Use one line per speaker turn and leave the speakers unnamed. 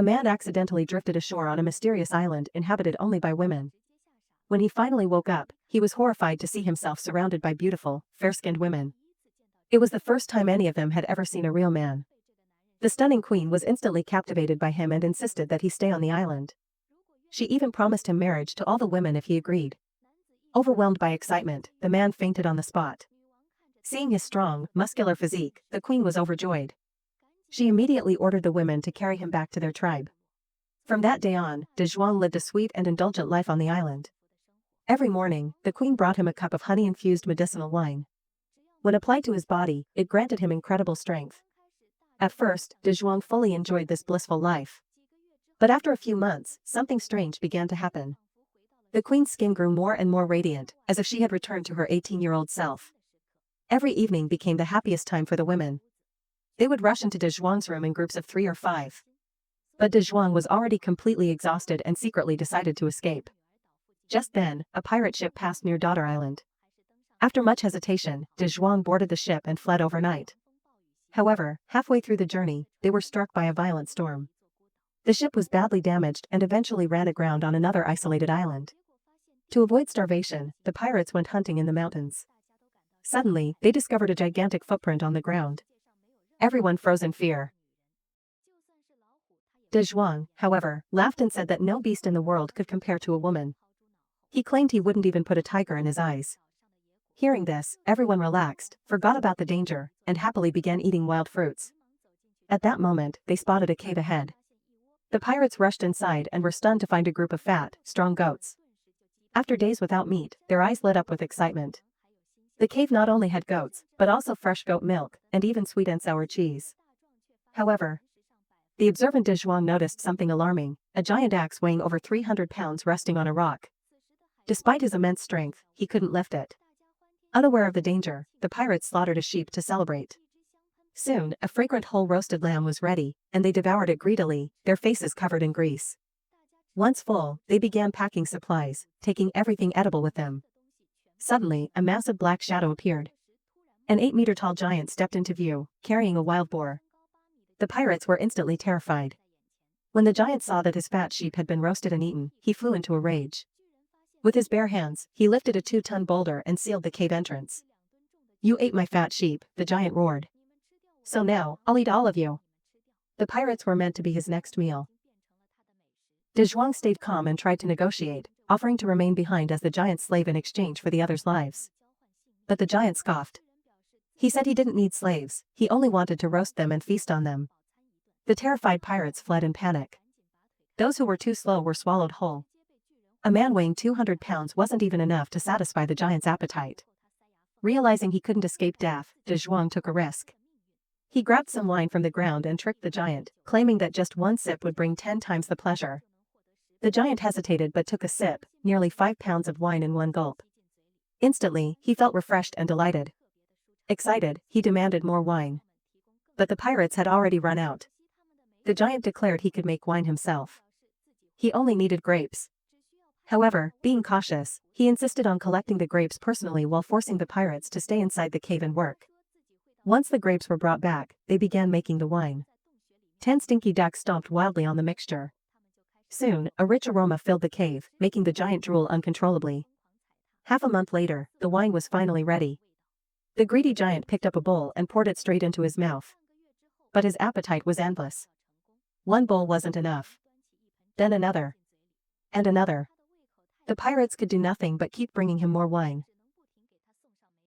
A man accidentally drifted ashore on a mysterious island inhabited only by women. When he finally woke up, he was horrified to see himself surrounded by beautiful, fair-skinned women. It was the first time any of them had ever seen a real man. The stunning queen was instantly captivated by him and insisted that he stay on the island. She even promised him marriage to all the women if he agreed. Overwhelmed by excitement, the man fainted on the spot. Seeing his strong, muscular physique, the queen was overjoyed. She immediately ordered the women to carry him back to their tribe. From that day on, De Zhuang lived a sweet and indulgent life on the island. Every morning, the queen brought him a cup of honey-infused medicinal wine. When applied to his body, it granted him incredible strength. At first, De Zhuang fully enjoyed this blissful life. But after a few months, something strange began to happen. The queen's skin grew more and more radiant, as if she had returned to her 18-year-old self. Every evening became the happiest time for the women. They would rush into De Zhuang's room in groups of 3 or 5. But De Zhuang was already completely exhausted and secretly decided to escape. Just then, a pirate ship passed near Daughter Island. After much hesitation, De Zhuang boarded the ship and fled overnight. However, halfway through the journey, they were struck by a violent storm. The ship was badly damaged and eventually ran aground on another isolated island. To avoid starvation, the pirates went hunting in the mountains. Suddenly, they discovered a gigantic footprint on the ground. Everyone froze in fear. De Zhuang, however, laughed and said that no beast in the world could compare to a woman. He claimed he wouldn't even put a tiger in his eyes. Hearing this, everyone relaxed, forgot about the danger, and happily began eating wild fruits. At that moment, they spotted a cave ahead. The pirates rushed inside and were stunned to find a group of fat, strong goats. After days without meat, their eyes lit up with excitement. The cave not only had goats, but also fresh goat milk, and even sweet and sour cheese. However, the observant De Zhuang noticed something alarming, a giant axe weighing over 300 pounds resting on a rock. Despite his immense strength, he couldn't lift it. Unaware of the danger, the pirates slaughtered a sheep to celebrate. Soon, a fragrant whole roasted lamb was ready, and they devoured it greedily, their faces covered in grease. Once full, they began packing supplies, taking everything edible with them. Suddenly, a massive black shadow appeared. An 8-meter-tall giant stepped into view, carrying a wild boar. The pirates were instantly terrified. When the giant saw that his fat sheep had been roasted and eaten, he flew into a rage. With his bare hands, he lifted a 2-ton boulder and sealed the cave entrance. "You ate my fat sheep," the giant roared. "So now, I'll eat all of you." The pirates were meant to be his next meal. De Zhuang stayed calm and tried to negotiate, offering to remain behind as the giant's slave in exchange for the others' lives. But the giant scoffed. He said he didn't need slaves, he only wanted to roast them and feast on them. The terrified pirates fled in panic. Those who were too slow were swallowed whole. A man weighing 200 pounds wasn't even enough to satisfy the giant's appetite. Realizing he couldn't escape death, De Zhuang took a risk. He grabbed some wine from the ground and tricked the giant, claiming that just one sip would bring 10 times the pleasure. The giant hesitated but took a sip, nearly 5 pounds of wine in one gulp. Instantly, he felt refreshed and delighted. Excited, he demanded more wine. But the pirates had already run out. The giant declared he could make wine himself. He only needed grapes. However, being cautious, he insisted on collecting the grapes personally while forcing the pirates to stay inside the cave and work. Once the grapes were brought back, they began making the wine. 10 stinky ducks stomped wildly on the mixture. Soon, a rich aroma filled the cave, making the giant drool uncontrollably. Half a month later, the wine was finally ready. The greedy giant picked up a bowl and poured it straight into his mouth. But his appetite was endless. One bowl wasn't enough. Then another. And another. The pirates could do nothing but keep bringing him more wine.